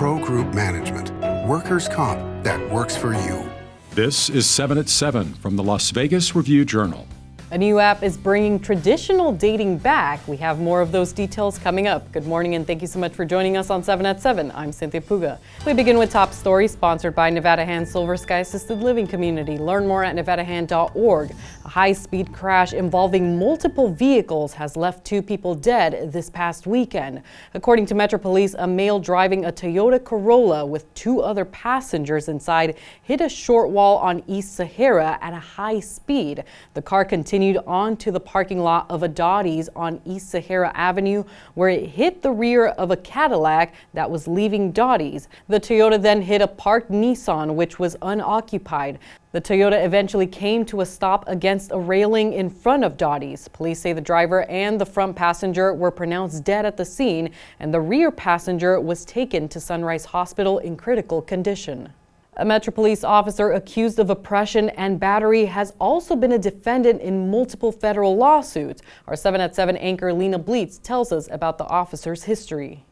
Pro Group Management. Workers' comp that works for you. This is 7 at 7 from the Las Vegas Review-Journal. A new app is bringing traditional dating back. We have more of those details coming up. Good morning and thank you so much for joining us on 7 at 7. I'm Cynthia Puga. We begin with top stories sponsored by Nevada Hand Silver Sky Assisted Living Community. Learn more at nevadahand.org. A high-speed crash involving multiple vehicles has left 2 people dead this past weekend. According to Metro Police, a male driving a Toyota Corolla with 2 other passengers inside hit a short wall on East Sahara at a high speed. The car continued on to the parking lot of a Dottie's on East Sahara Avenue, where it hit the rear of a Cadillac that was leaving Dottie's. The Toyota then hit a parked Nissan, which was unoccupied. The Toyota eventually came to a stop against a railing in front of Dottie's. Police say the driver and the front passenger were pronounced dead at the scene, and the rear passenger was taken to Sunrise Hospital in critical condition. A Metro Police officer accused of oppression and battery has also been a defendant in multiple federal lawsuits. Our 7 at 7 anchor Lena Bleets tells us about the officer's history.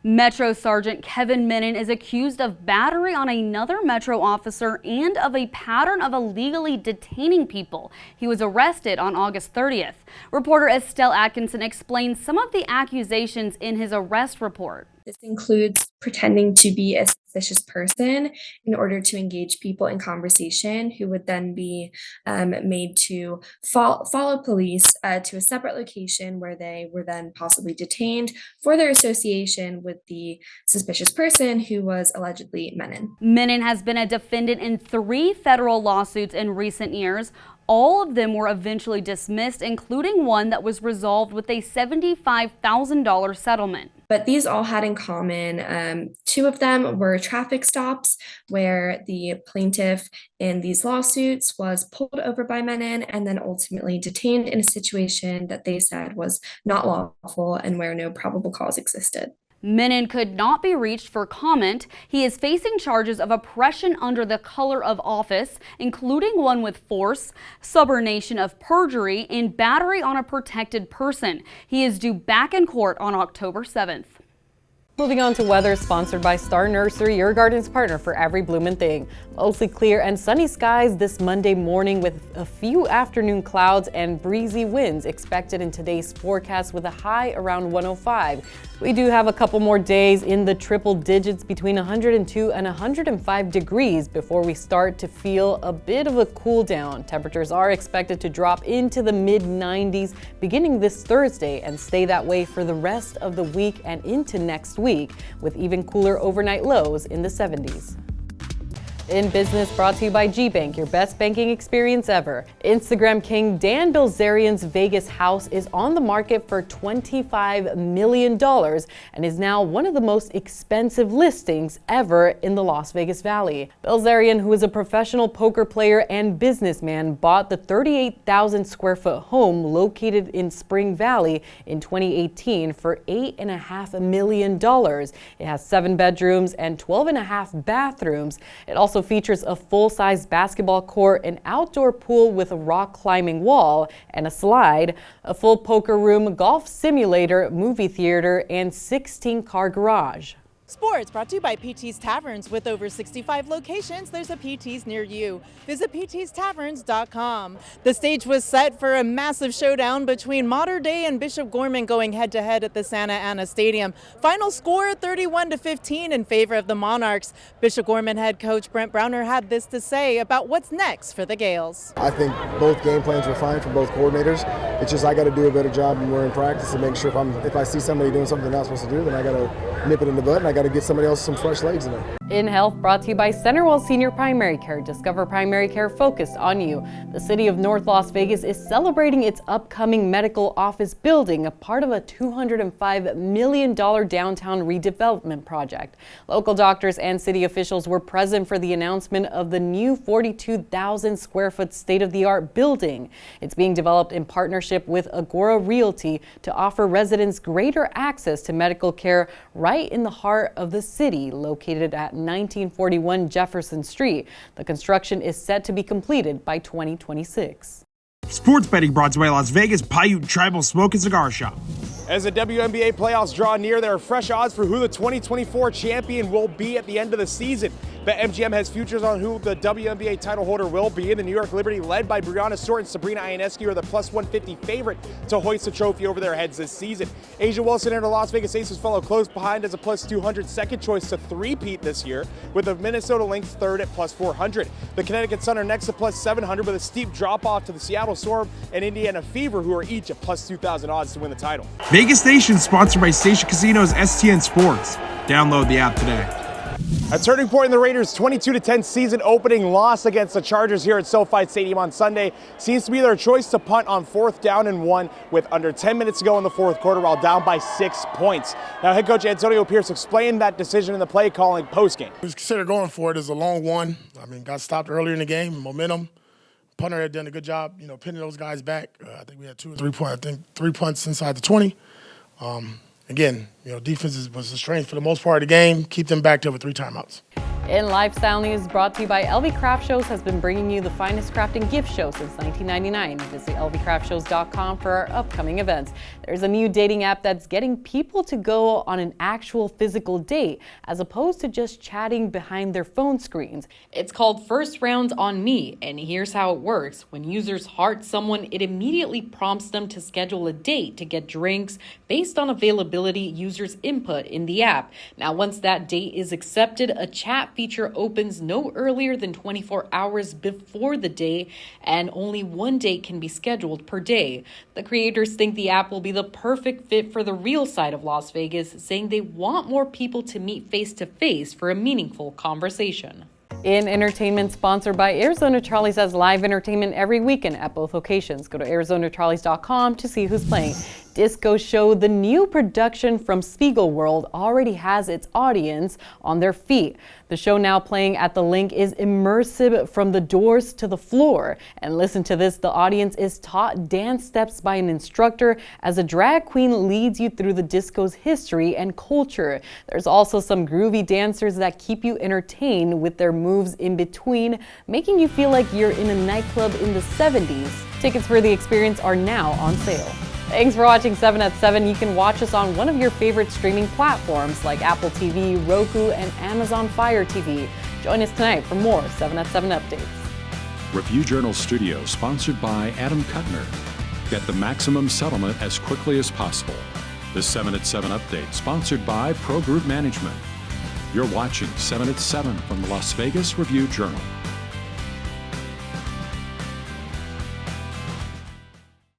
Metro Sergeant Kevin Menon is accused of battery on another Metro officer and of a pattern of illegally detaining people. He was arrested on August 30th. Reporter Estelle Atkinson explains some of the accusations in his arrest report. This includes pretending to be a suspicious person in order to engage people in conversation, who would then be made to follow police to a separate location where they were then possibly detained for their association with the suspicious person, who was allegedly Menon. Menon has been a defendant in 3 federal lawsuits in recent years. All of them were eventually dismissed, including one that was resolved with a $75,000 settlement. But these all had in common, 2 of them were traffic stops where the plaintiff in these lawsuits was pulled over by Menon and then ultimately detained in a situation that they said was not lawful and where no probable cause existed. Menon could not be reached for comment. He is facing charges of oppression under the color of office, including one with force, subornation of perjury, and battery on a protected person. He is due back in court on October 7th. Moving on to weather, sponsored by Star Nursery, your garden's partner for every bloomin' thing. Mostly clear and sunny skies this Monday morning with a few afternoon clouds and breezy winds expected in today's forecast with a high around 105. We do have a couple more days in the triple digits between 102 and 105 degrees before we start to feel a bit of a cool down. Temperatures are expected to drop into the mid-90s beginning this Thursday and stay that way for the rest of the week and into next week, with even cooler overnight lows in the 70s. In Business, brought to you by GBank, your best banking experience ever. Instagram king Dan Bilzerian's Vegas house is on the market for $25 million and is now one of the most expensive listings ever in the Las Vegas Valley. Bilzerian, who is a professional poker player and businessman, bought the 38,000 square foot home located in Spring Valley in 2018 for $8.5 million. It has 7 bedrooms and 12.5 bathrooms. It also features a full-size basketball court, an outdoor pool with a rock climbing wall and a slide, a full poker room, golf simulator, movie theater, and 16-car garage. Sports brought to you by PT's Taverns. With over 65 locations, there's a PT's near you. Visit ptstaverns.com. The stage was set for a massive showdown between Mater Dei and Bishop Gorman going head-to-head at the Santa Ana Stadium. Final score 31-15 in favor of the Monarchs. Bishop Gorman head coach Brent Browner had this to say about what's next for the Gales. I think both game plans were fine for both coordinators. It's just I got to do a better job when we're in practice to make sure if I see somebody doing something they're not supposed to do, then I got to nip it in the bud and I got to get somebody else some fresh legs in there. In Health, brought to you by Centerwell Senior Primary Care. Discover primary care focused on you. The city of North Las Vegas is celebrating its upcoming medical office building, a part of a $205 million downtown redevelopment project. Local doctors and city officials were present for the announcement of the new 42,000 square foot state-of-the-art building. It's being developed in partnership with Agora Realty to offer residents greater access to medical care right in the heart of the city, located at 1941 Jefferson Street. The construction is set to be completed by 2026. Sports betting brought to you by Las Vegas Paiute Tribal Smoke and Cigar Shop. As the WNBA playoffs draw near, there are fresh odds for who the 2024 champion will be at the end of the season. BetMGM has futures on who the WNBA title holder will be. The New York Liberty, led by Brianna Stewart and Sabrina Ionescu, are the plus 150 favorite to hoist the trophy over their heads this season. Asia Wilson and her Las Vegas Aces follow close behind as a plus 200 second choice to three-peat this year, with the Minnesota Lynx third at plus 400. The Connecticut Sun are next at plus 700, with a steep drop-off to the Seattle Storm and Indiana Fever, who are each at plus 2,000 odds to win the title. Vegas Nation, sponsored by Station Casinos STN Sports. Download the app today. A turning point in the Raiders' 22-10 season opening loss against the Chargers here at SoFi Stadium on Sunday seems to be their choice to punt on 4th down and 1 with under 10 minutes to go in the fourth quarter while down by 6 points. Now, head coach Antonio Pierce explained that decision in the play calling postgame. We consider going for it as a long one. I mean, got stopped earlier in the game, momentum. Punter had done a good job, pinning those guys back. I think we had 2 or 3 points. I think 3 punts inside the 20. Again, defense was the strength for the most part of the game. Keep them back to over 3 timeouts. In lifestyle news brought to you by LV Craft Shows has been bringing you the finest crafting gift show since 1999. Visit lvcraftshows.com for our upcoming events. There's a new dating app that's getting people to go on an actual physical date as opposed to just chatting behind their phone screens. It's called First Rounds on Me, and here's how it works. When users heart someone, it immediately prompts them to schedule a date to get drinks based on availability users input in the app. Now, once that date is accepted, a chat feature opens no earlier than 24 hours before the day, and only one date can be scheduled per day. The creators think the app will be the perfect fit for the real side of Las Vegas, saying they want more people to meet face-to-face for a meaningful conversation. In entertainment, sponsored by Arizona Charlie's, has live entertainment every weekend at both locations. Go to ArizonaCharlies.com to see who's playing. Disco Show, the new production from Spiegelworld, already has its audience on their feet. The show, now playing at the Link, is immersive from the doors to the floor. And listen to this, the audience is taught dance steps by an instructor as a drag queen leads you through the disco's history and culture. There's also some groovy dancers that keep you entertained with their moves in between, making you feel like you're in a nightclub in the 70s. Tickets for the experience are now on sale. Thanks for watching 7 at 7. You can watch us on one of your favorite streaming platforms like Apple TV, Roku, and Amazon Fire TV. Join us tonight for more 7 at 7 updates. Review Journal Studio, sponsored by Adam Kuttner. Get the maximum settlement as quickly as possible. The 7 at 7 update, sponsored by Pro Group Management. You're watching 7 at 7 from the Las Vegas Review Journal.